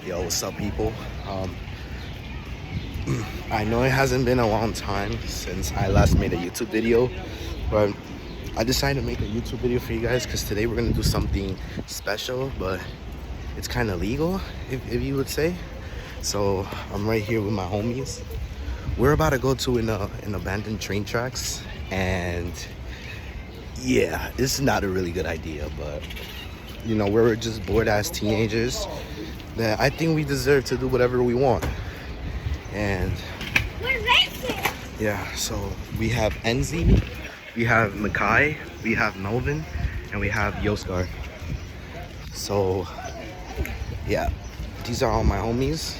Yo, what's up, people? I know it hasn't been a long time since I last made a YouTube video, but I decided to make a YouTube video for you guys because today we're gonna do something special, but it's kind of legal, if you would say. So I'm right here with my homies. We're about to go to an abandoned train tracks, and yeah, it's not a really good idea, but you know, we're just bored ass teenagers that I think we deserve to do whatever we want. And yeah, so we have Enzi, we have Makai, we have Melvin, and we have Yoskar. So yeah, these are all my homies.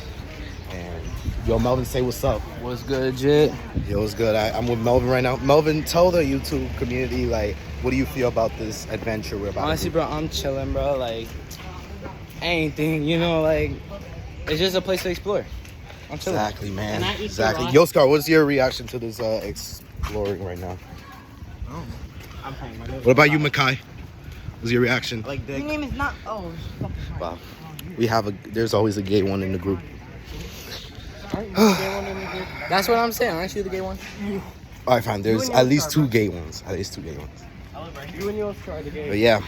And yo, Melvin, say what's up. What's good, Jit? Yo, what's good? I'm with Melvin right now. Melvin, tell the YouTube community, like, what do you feel about this adventure we're about Honestly, to do? bro, I'm chilling, bro. Like, anything, you know, like, it's just a place to explore. I'm chilling. Exactly, man. Can I eat Exactly. the Yoskar, what's your reaction to this exploring right now? Oh, I'm playing my nose. What about you, Makai? What's your reaction? Like, Your name is not. Oh, Wow. There's always a gay one in the group. Aren't you the gay one in the group? That's what I'm saying. Aren't you the gay one? All right, fine. There's at least two gay ones. At least two gay ones. You and yours are the gay. But yeah.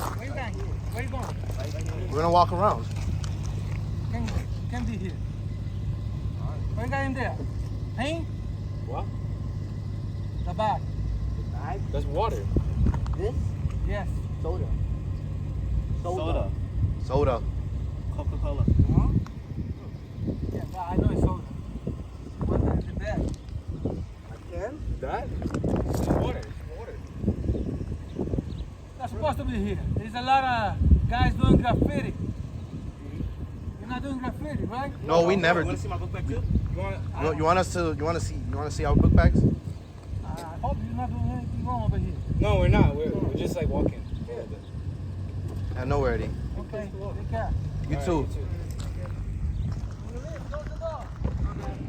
where you going? Where you going? We're gonna walk around. Can be here. What you got in there? Paint? What? The bag. That's water. This? Yes. Soda. Soda. Coca-Cola. Huh? Yeah, I know it's soda. What is the bag? Again? That? It's water. Not supposed to be here. There's a lot of guys doing graffiti. You're not doing graffiti, right? No, we never. You want to see my book bag too? You want to see our book bags? I hope you're not doing anything wrong over here. No, we're not. We're just like walking. I know already. Okay, take care. You too.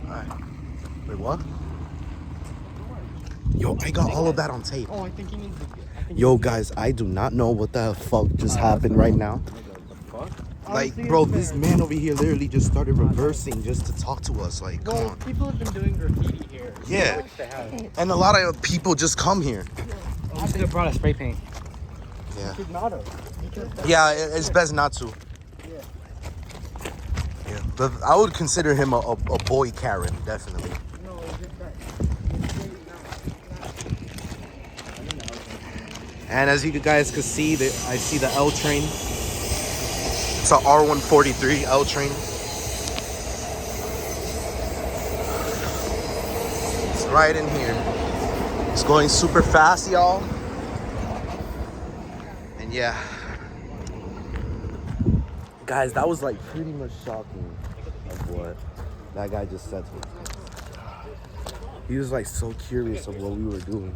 Alright. Wait, what? Yo, I got all of that on tape. Oh, I think he needs to. Yo, guys, I do not know what the fuck just happened right now. Like, bro, this man over here literally just started reversing just to talk to us. Like, come Well, on. people have been doing graffiti here. Yeah. Which they have. And a lot of people just come here. I should have brought a spray paint. Yeah. Should not have. Yeah, it's best not to. Yeah, but I would consider him a boy Karen, definitely. No, it's just that. And as you guys can see, I see the L train. It's a R143 L train. It's right in here. It's going super fast, y'all. And yeah. Guys, that was like pretty much shocking of what that guy just said to us. He was like so curious of what we were doing.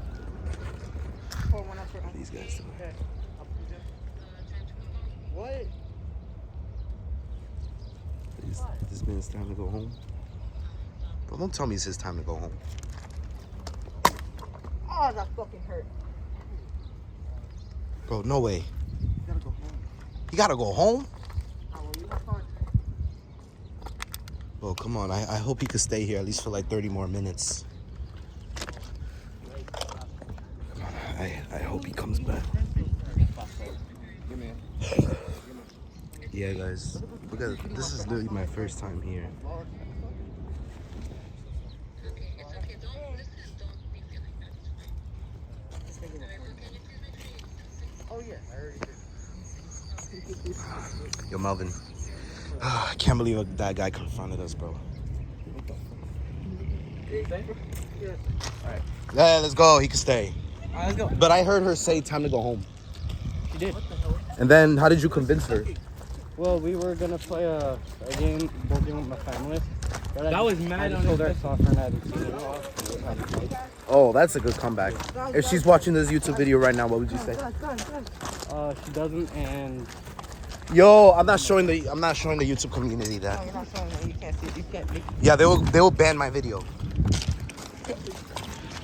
These guys do. What? This man's time to go home. Bro, don't tell me it's his time to go home. Oh, that fucking hurt. Bro, no way. You gotta go home. You gotta go home? Oh, well, you have fun. Bro, come on. I hope he could stay here at least for like 30 more minutes. Come on, I hope he comes back. Yeah, guys. Look at this is literally my first time here. Oh, yeah. I already did. Yo, Melvin. I can't believe that guy confronted us, bro. Yeah, let's go. He can stay. All right, let's go. But I heard her say time to go home. She did. And then how did you convince her? Well, we were gonna play a board game with my family. But that was mad. I just told her I saw her and I hadn't seen it. Oh, that's a good comeback. If she's watching this YouTube video right now, what would you say? She doesn't, and Yo, I'm not showing the YouTube community that. No, you're not showing that. You can't see it. You can't make it. Yeah, they will ban my video.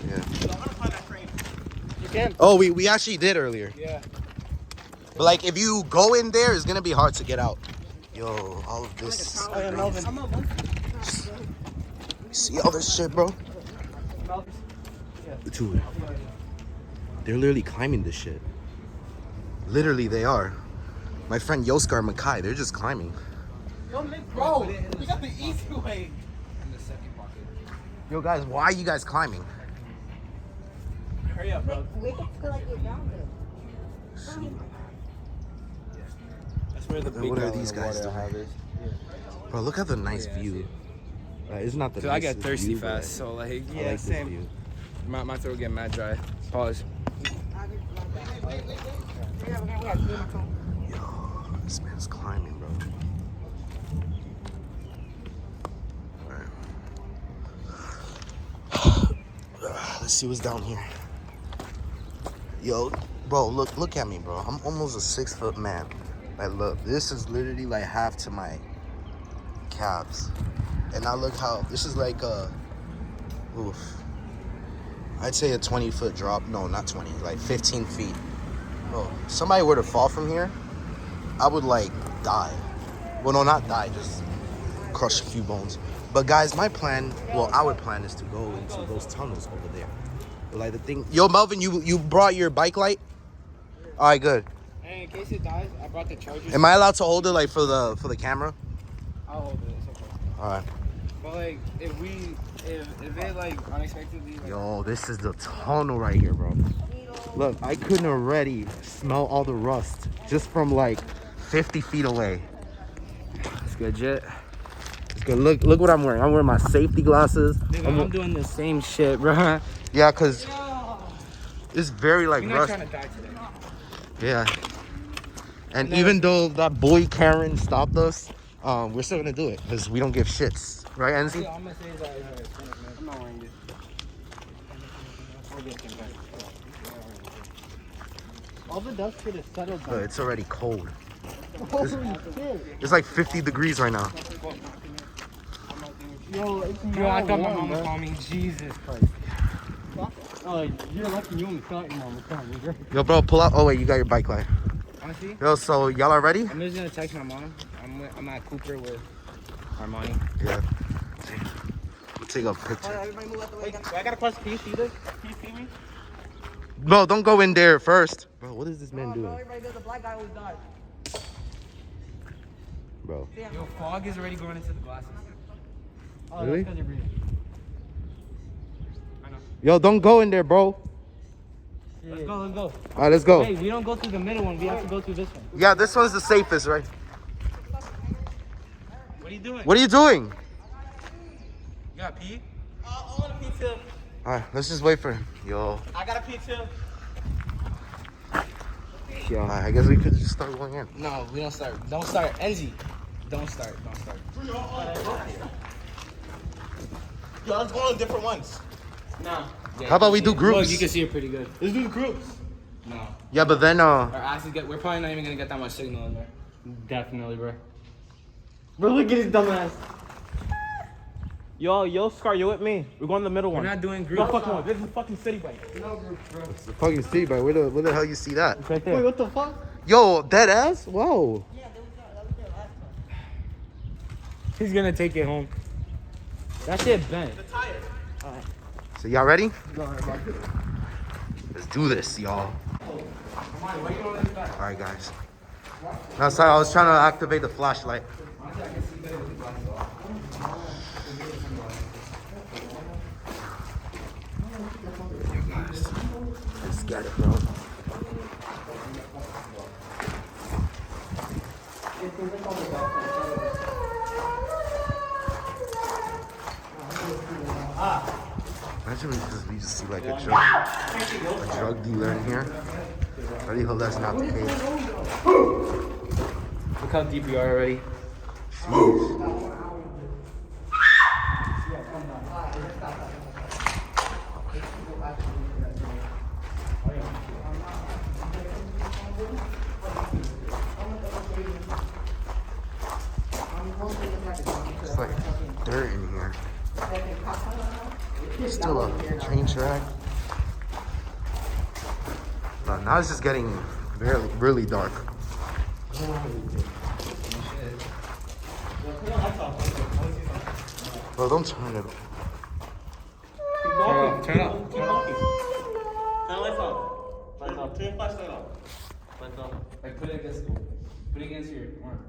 Yeah. you can. Oh, we actually did earlier. Yeah. But like, if you go in there, it's gonna be hard to get out. Yo, all of this. Oh yeah, Melvin. See all this shit, bro? Dude, they're literally climbing this shit. Literally, they are. My friend Yoskar Makai, they're just climbing. Bro, we got the easy way. In the second pocket. Yo, guys, why are you guys climbing? Hurry up, bro. Wake up till like you're grounded. That's where the big What are gallon these of guys water doing? I have is. Bro, look at the nice view. It's not the Dude, I get nicest thirsty view, but fast, so like, I like yeah, this same. view. My throat get mad dry. Pause. Yo, this man's climbing, bro. Alright. Let's see what's down here. Yo, bro, look at me, bro. I'm almost a 6 foot man. Like, look, this is literally like half to my calves. And now look how, this is like a, oof. I'd say a 20-foot drop. No, not 20, like 15 feet. Bro, if somebody were to fall from here, I would like die. Well, no, not die, just crush a few bones. But guys, my plan, well, our plan is to go into those tunnels over there. Like the thing, yo, Melvin, you brought your bike light? All right, good. Hey, in case it dies, I brought the charger. Am I allowed to hold it like for the camera? I'll hold it. It's okay. All right. But like, if it like unexpectedly. Like, Yo, this is the tunnel right here, bro. Look, I couldn't already smell all the rust just from like 50 feet away. it's good, Jet. It's good. Look what I'm wearing. I'm wearing my safety glasses. Nigga, I'm doing the same shit, bro. Yeah, cause it's very like We're not rust. trying to die today. Yeah. And even though that boy Karen stopped us, we're still gonna do it because we don't give shits, right, Enzi? Yeah, I'm gonna say is that it's finish, man. I'm not wearing this. All the dust should have settled down. It's already cold. It's like 50 degrees right now. Yo, I thought my mom was calling me. Jesus Christ. Oh, you're lucky you only thought your mom was calling me, bro. Yo, bro, pull out. Oh wait, you got your bike light. Honestly, Yo, so y'all are ready? I'm just gonna text my mom. I'm at Cooper with Armani. Yeah. We'll take a picture. Wait, I got a question. Can you see this? Can you see me? No, don't go in there first. Bro, what is this man doing? Everybody does the black guy always dies. Bro. Yo, fog is already going into the glasses. Oh, Really? that's because you're breathing. I know. Yo, don't go in there, bro. Let's go, let's go. All right, let's go. Hey, we don't go through the middle one. We have to go through this one. Yeah, this one's the safest, right? What are you doing? What are you doing? You got pee? I want a pee too. All right, let's just wait for him. Yo. I got a pee too. All right, I guess we could just start going in. No, we don't start. Don't start. Enzi. Don't start. Don't start. Yo, let's go on different ones. No. How about we do groups? Look, you can see it pretty good. Let's do groups. No. Yeah, but then Our asses get. We're probably not even gonna get that much signal in there. Definitely, bro. Bro, look at his dumb ass. Yo, Scar, you with me? We're going to the middle We're one. not doing No groups. fucking one. This is fucking city bike. it's the fucking city, but where the hell you see that? It's right there. Wait, what the fuck? Yo, dead ass? Whoa. He's gonna take it home. That shit bent. So y'all ready? Let's do this, y'all. All right, guys. No, sorry, I was trying to activate the flashlight. Yo, guys, let's get it, bro. Imagine we just see like a drug dealer in here. I really hope that's not the case. Look how deep we are already. It's like dirt in here. Still a train track. But now it's just getting really dark. Bro, don't turn it. Turn up. Like put it against your arm.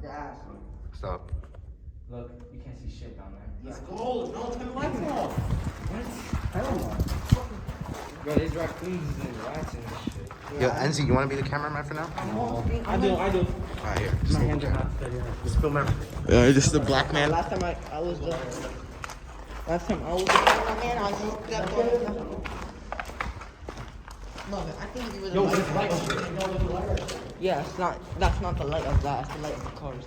Stop. Look, you can't see shit down there. It's cold. No, turn the lights off. Hell no. Bro, these raccoons and rats and shit. Yo, Enzi, you want to be the cameraman for now? I do. Alright, here. My hands are hot. Just film everything. Yeah, this is the black man. Last time I was the cameraman, I just stepped on. No, I think you were the light. Yeah, that's not the light of that, it's the light of the cars.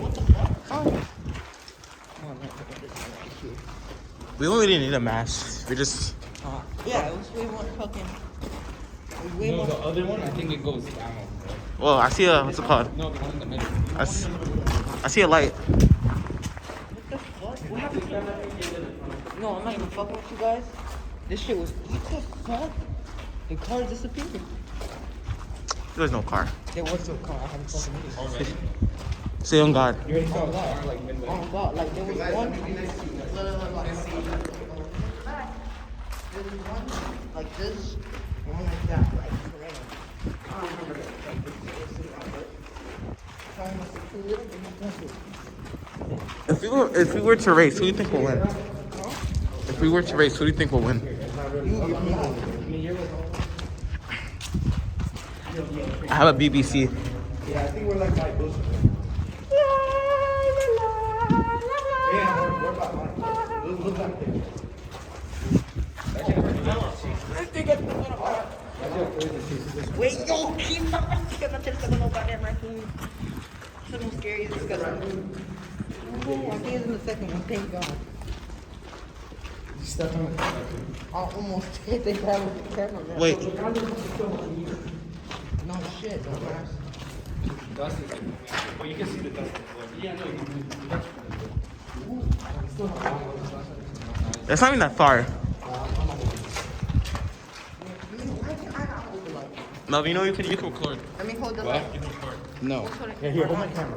What the fuck? Oh. We don't really need a mask. We just. Yeah, it was way more fucking. It was way more. The other one, I think it goes down. Well, I see a. What's it called? No, the one in the middle. I see a light. What the fuck? What happened? No, I'm not even fucking with you guys. This shit was. What the fuck? The car disappeared. There's no car. There was no car. I haven't fucking with it. Say on God. You already saw the car, like midway. Oh god, like there was one. There was one like this, and one like that, like random. I don't remember like this. If we were to race, who do you think will win? If we were to race, who do you think will win? I have a BBC. Yeah, I think we're like by Bush. Wait, yo, keep up. I'm just no goddamn raccoon. Something scary is disgusting. Oh, I think it's in the second one. Thank God. I almost hit the guy with the camera. Man. Wait. No shit, don't ask. Dust is well, you can see the dust. Yeah, no, you can. It's not even that far. No, you know you can record. Let me hold the light. No. Here, hold my camera.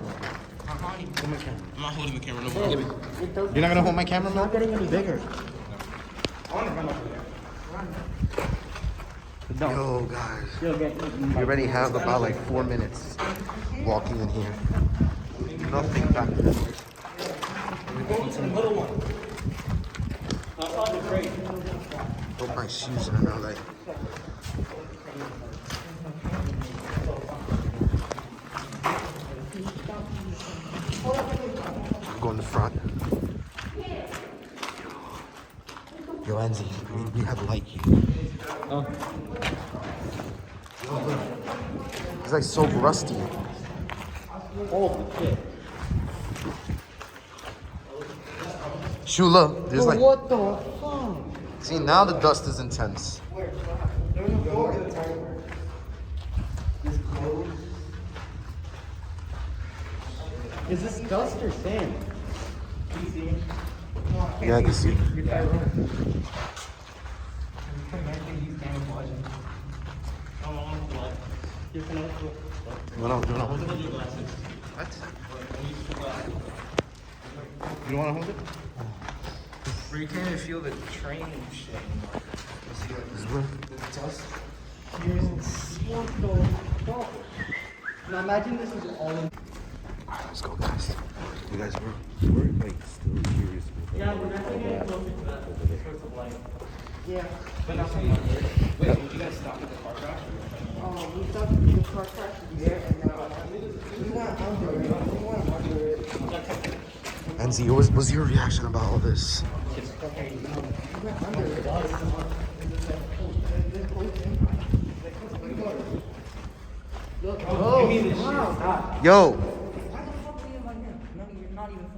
I'm not holding the camera no more. Give me. You're not gonna hold my camera, It's not getting any bigger. Yo, guys. We already have about like 4 minutes walking in here. Nothing back there. Put my shoes in and like. I'm going to front. Yo, Enzi, we have light here. Oh. Yo, look. It's like so rusty. Oh, shit. Shula, there's like. What the fuck? See, now the dust is intense. Is this dust or sand? Yeah, I can see. You wanna hold it? What? You don't wanna hold it? Where you can't even feel the train and shit anymore. This is where- Now imagine this is all in. Alright, let's go, guys. You guys we're like still curious. Yeah, we're not getting closer to that source of light. Yeah. But not from here. Wait, did you guys stop at the car crash? We thought the car crash was there, and we went under it. We went under it. Enzi, what was your reaction about all this? We went under it. Oh, give me this shit. Stop. Yo! Why the fuck are you in my hand? No, you're not even funny.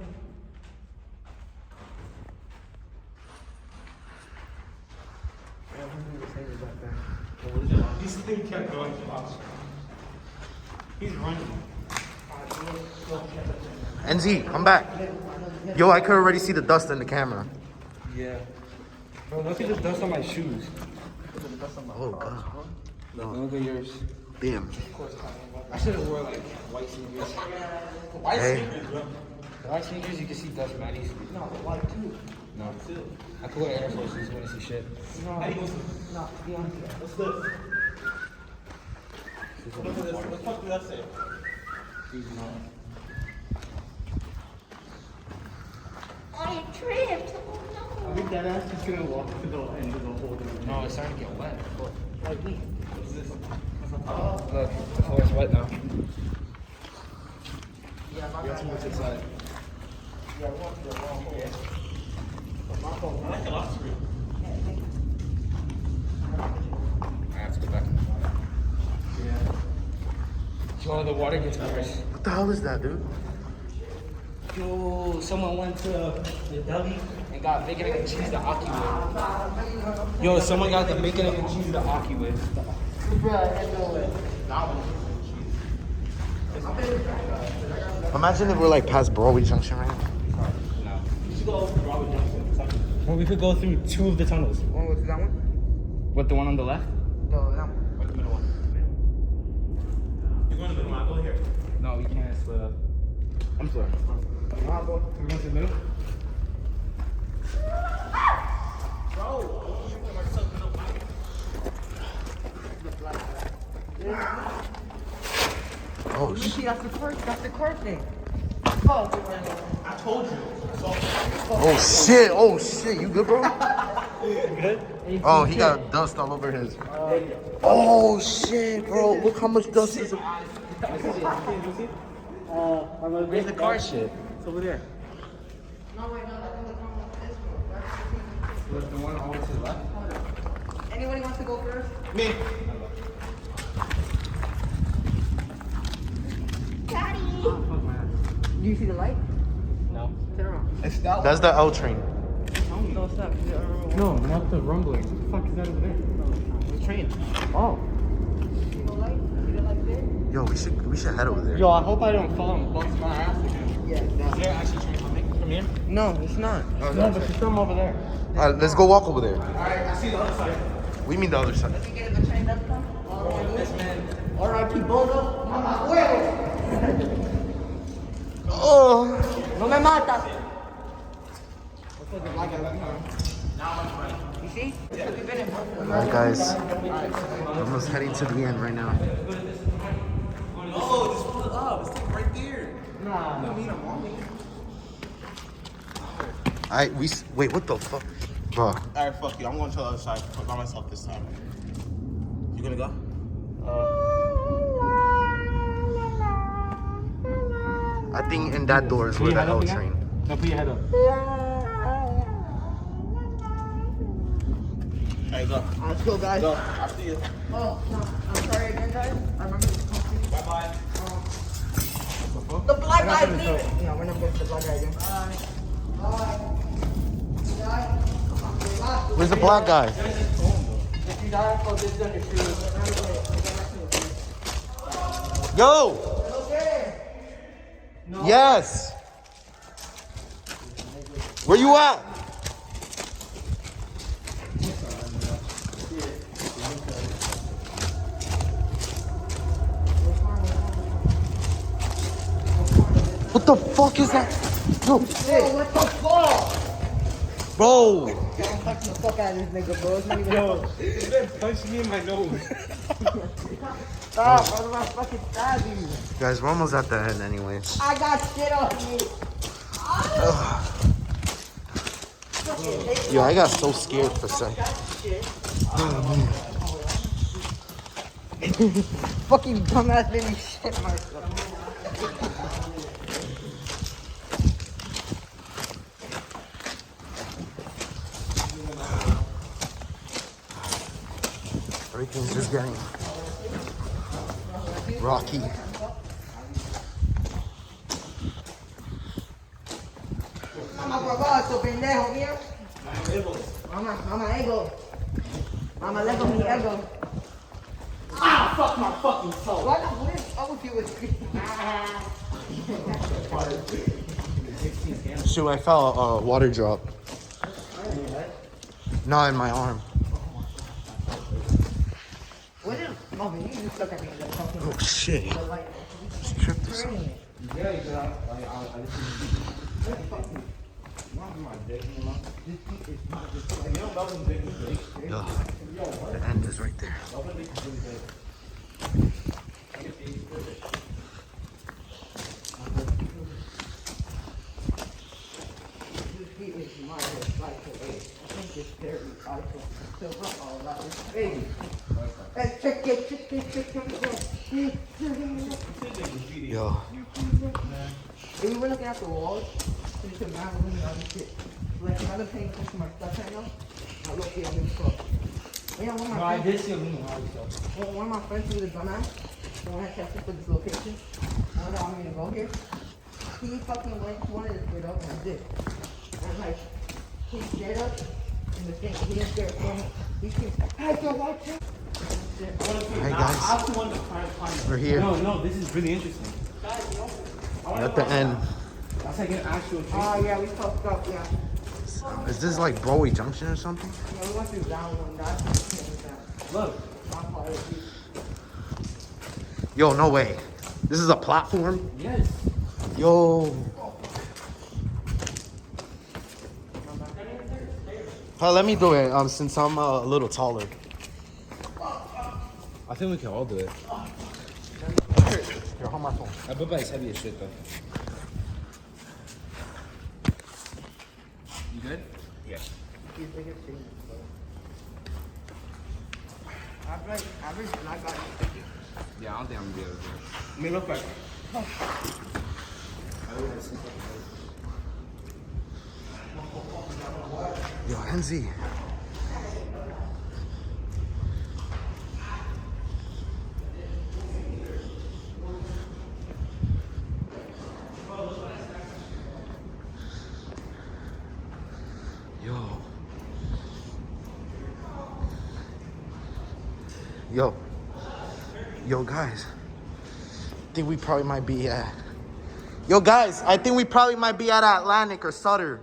This thing kept going. He's running. Enzi, come back. Yo, I could already see the dust in the camera. Yeah. Bro, look at the dust on my shoes. Oh god. Look at yours. Damn. I should have worn like white sneakers. Hey. The white sneakers, you can see Dutch Matties. No, white too. No. I could wear Air Forces when I see shit. No, to be honest. What's this? What the fuck did that say? Oh, you tripped. I think that ass is gonna walk to the end of the hole. No, it's starting to get wet. Like me. What's this? Look, the floor is wet now. Yeah, my You have to move to the side. I like the last screen. I have to go back. Yeah. Yo, the water gets worse. What the hell is that, dude? Yo, someone went to the deli and got bacon and cheese to aki with. Yo, someone got the bacon and cheese to aki with. Imagine if we're like past Broadway Junction right now. No. We should go Broadway Junction. Well, we could go through two of the tunnels. What's that one? What, the one on the left? No, that one. Or the middle one? You're going to the middle, I'll go here. No, we can't split up. I'm sorry. We're going to the middle? Oh You shit. see, that's the court thing. I told you. Oh shit. Oh shit. You good, bro? Good? Oh, he got dust all over his. Oh shit, bro. Look how much dust is. Where's the car shit? It's over there. No, wait, no, I think the one with this one. Was the one always to the left? Anybody wants to go first? Me. Daddy! Fuck my ass. Do you see the light? No. Turn around. It's that That's the L train. No, stop. No, not the rumbling. What the fuck is that over there? the train. Oh. See the light? See the light there? Yo, we should head over there. Yo, I hope I don't fall and bust my ass again. Yeah. Is there actually train coming from here? No, it's not. No, but there's some over there. Alright, let's go walk over there. Alright, I see the other side. We mean the other side. Let me get the train that's come. R.I.P. Bozo. Mamá huevo. Oh. No me matas. You see? We've been in both. Alright, guys. We're almost heading to the end right now. Oh, just pull it up. It's like right there. Nah. You mean I'm on me? Wait, what the fuck? Bro. Alright, fuck you. I'm going to the other side by myself this time. You gonna go? I think in that door is where the L train. No, put your head up. Alright, go. Let's go, guys. Go. I'll see you. Oh, no. I'm sorry again, guys. I remember this company. Bye-bye. The black guy's leaving. Yeah, we're not going to the black guy again. Where's the black guy? If you die, I'll just do it. Yo! Yes! Where you at? What the fuck is that? No, What the fuck? bro. I'm fucking the fuck out of this nigga, bro. It's not even This man punched me in my nose. Stop, bro. I'm fucking stab you. Guys, we're almost at the end anyway. I got shit on me. Yo, I got so scared for a second. Fucking dumbass made me shit myself. Everything's just getting rocky. Mamá huevazo, pendejo, mío. Mamá ego. Mamá lego mi ego. Ah, fuck my fucking soul. What is up with you with Shoot, I felt a water drop. Not in my arm. Oh shit. Just tripped this. Yo, the end is right there. Yo, If you were looking at the walls, you could not really shit. Like, if I've been paying attention to my stuff right now, I look here and stuff. Yeah, one of No, my I friends, did see a Luna Harley stuff. one of my friends who was a dumbass, the one that tested for this location, I don't want me to go here. He fucking went, wanted to straight up, and I did. And like, he straight up, in the thing, he didn't stare at me. He screamed, "Hey, yo, watch it!" hey guys, we're here No, this is really interesting. at the end. That's like an actual tree. Oh, yeah, we fucked up, yeah. Is this like Broadway Junction or something? Yeah, we went through that one, that. Look. My fault, it was- Yo, no way. This is a platform? Yes. Yo. Let me do it since I'm a little taller. I think we can all do it. Here, hold my phone. I bet it's heavy as shit though. You good? Yeah. Average, and I got it. Yeah, I don't think I'm gonna be able to do it. I mean, look like. Yo, Enzi. Yo, guys. I think we probably might be at. Yo, guys, I think we probably might be at Atlantic or Sutter.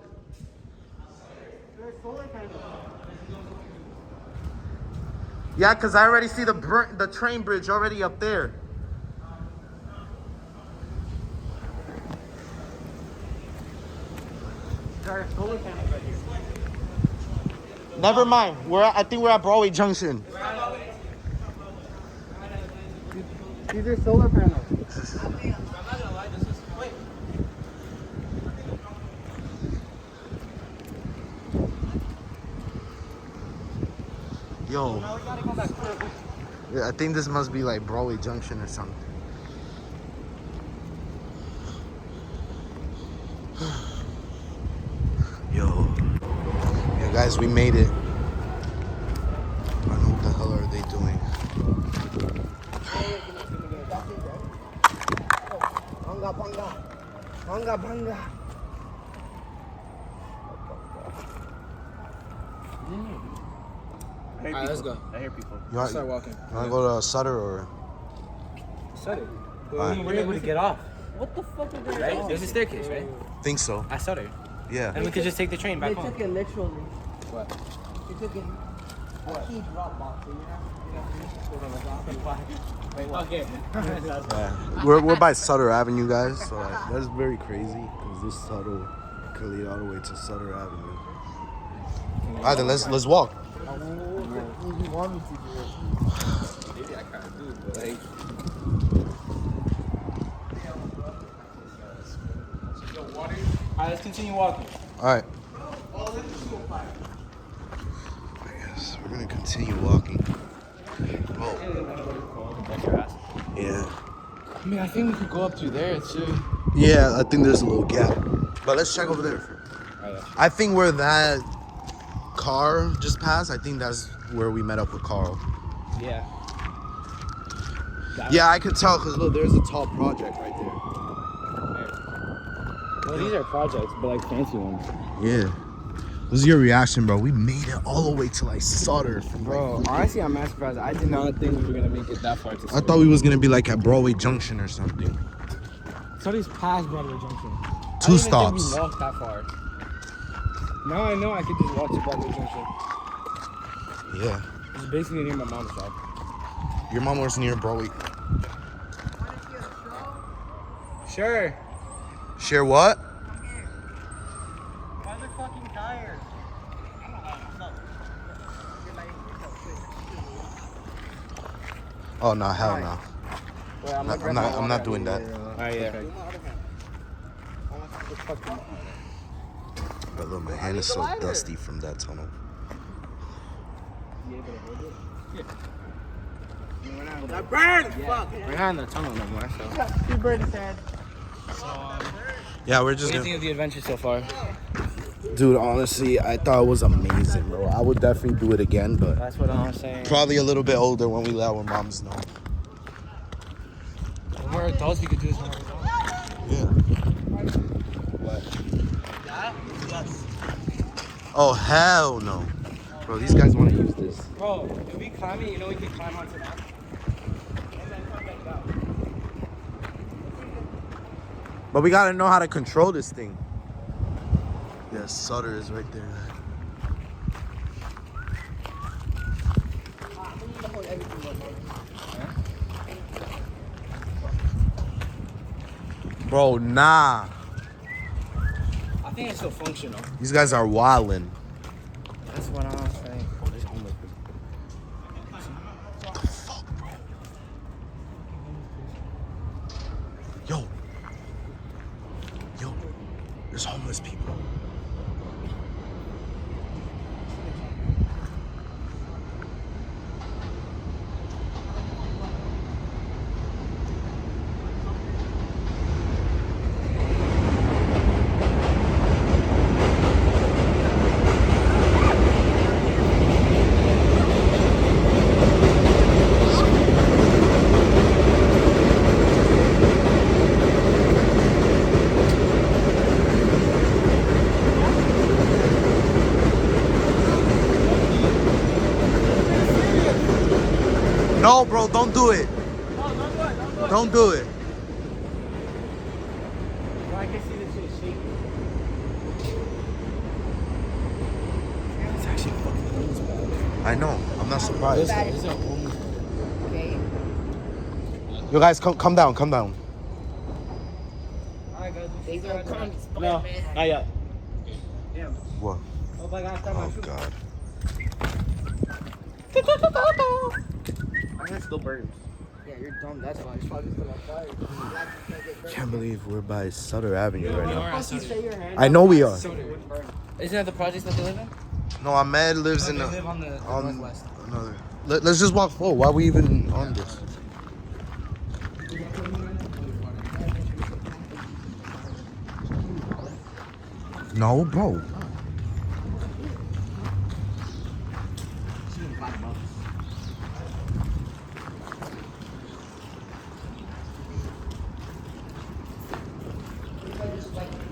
Yeah, because I already see the train bridge already up there. Never mind. I think we're at Broadway Junction. These are solar panels. Yo. Yeah, I think this must be like Broadway Junction or something. Yo. Yeah, guys, we made it. I don't know what the hell are they doing. Banga, banga. Banga, banga. Alright, let's go. I hear people. You want, Start walking. you want to go to Sutter or? Sutter. Alright. We're able to get off. What the fuck is that? Right? There's a staircase, right? Think so. At Sutter. Yeah. And we could just take the train They back home. took it literally. What? They took it. A key drop box. So Okay. Yeah. We're by Sutter Avenue, guys. So that's very crazy because this Sutter could lead all the way to Sutter Avenue. Alright, then let's walk. you want me to do it. Maybe I kind of do, but like. Alright, let's continue walking. Alright. I guess we're gonna continue walking. Oh. Yeah. I mean, I think we could go up through there too. Yeah, I think there's a little gap. But let's check over there. I think where that car just passed, I think that's where we met up with Carl. Yeah. Yeah, I could tell because look, there's a tall project right there. Well, these are projects, but like fancy ones. Yeah. What's your reaction, bro? We made it all the way to like Sutter from Bro, honestly, I'm mad surprised. I did not think we were gonna make it that far to I thought we was gonna be like at Broadway Junction or something. Sutter's past Broadway Junction. Two I stops. didn't even think we walked that far. Now I know I could just walk to Broadway Junction. Yeah. It's basically near my mom's job. Your mom works near Broadway. Sure. Share what? Why are they fucking tired? Oh no, hell no. Wait, I'm I'm not doing that. Alright, yeah. But look, my hand is so dusty from that tunnel. We're not in the tunnel no more, so. Yeah, we're What just do you think of the adventure so far? dude, honestly, I thought it was amazing, bro. I would definitely do it again, but That's what I'm saying. probably a little bit older when we let our moms know. When we're adults, we could do this when we're adults. Oh hell no, bro. These guys want to use this. Bro, if we climb it, you know we can climb onto that. And then come back down. But we gotta know how to control this thing. Yeah, Sutter is right there. Bro, nah. I think it's still functional. These guys are wildin'. That's what I'm saying. What the fuck, bro? Yo. Yo. There's homeless people. No, bro, don't do it. Don't do it. Bro, I can see this shit shaking. It's actually fucking homeless, bro. I know. I'm not surprised. This is a homeless. Okay. Yo, guys, come down. Come down. Alright, guys. They gonna come. No, not yet. Damn. What? Oh my god, stop my Oh shoe. God. I heard still birds. Yeah, you're dumb. That's why. It's probably still on fire. Can't believe we're by Sutter Avenue right now. Fuck you say your hand. I know we are. Isn't that the projects that they live in? No, Ahmed lives in They the live on the northwest. another. Let's just walk forward. Why are we even on this? No, bro.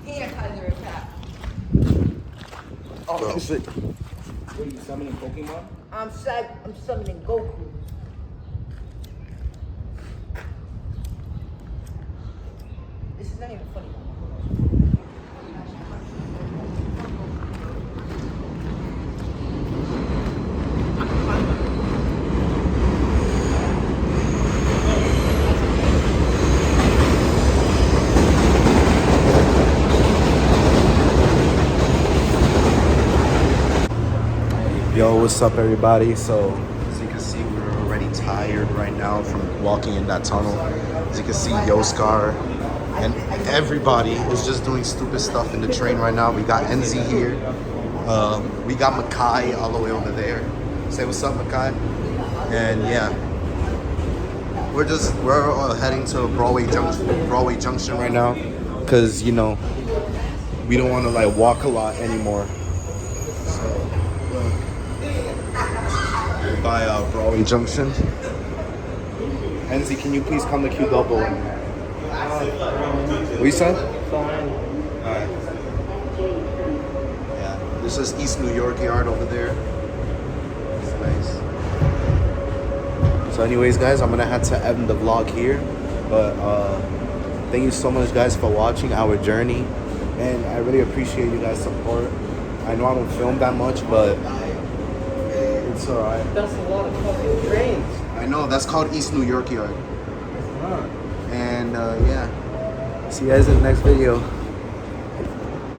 Hand under a cap. Oh shit. What are you summoning Pokemon? I'm summoning Goku. This is not even funny. Yo, what's up, everybody? So, as you can see, we're already tired right now from walking in that tunnel. As you can see, Yoskar and everybody is just doing stupid stuff in the train right now. We got Enzi here. We got Makai all the way over there. Say what's up, Makai. And yeah, we're heading to Broadway Junction right now, because you know we don't want to like walk a lot anymore. By Broadway Junction. Enzi, can you please come to Q Double? What you said? Alright. Yeah, this is East New York Yard over there. It's nice. So anyways, guys, I'm gonna have to end the vlog here. But thank you so much, guys, for watching our journey. And I really appreciate you guys' support. I know I don't film that much, but it's alright. That's a lot of fucking trains. I I know, that's called East New York Yard. And yeah, see you guys in the next video.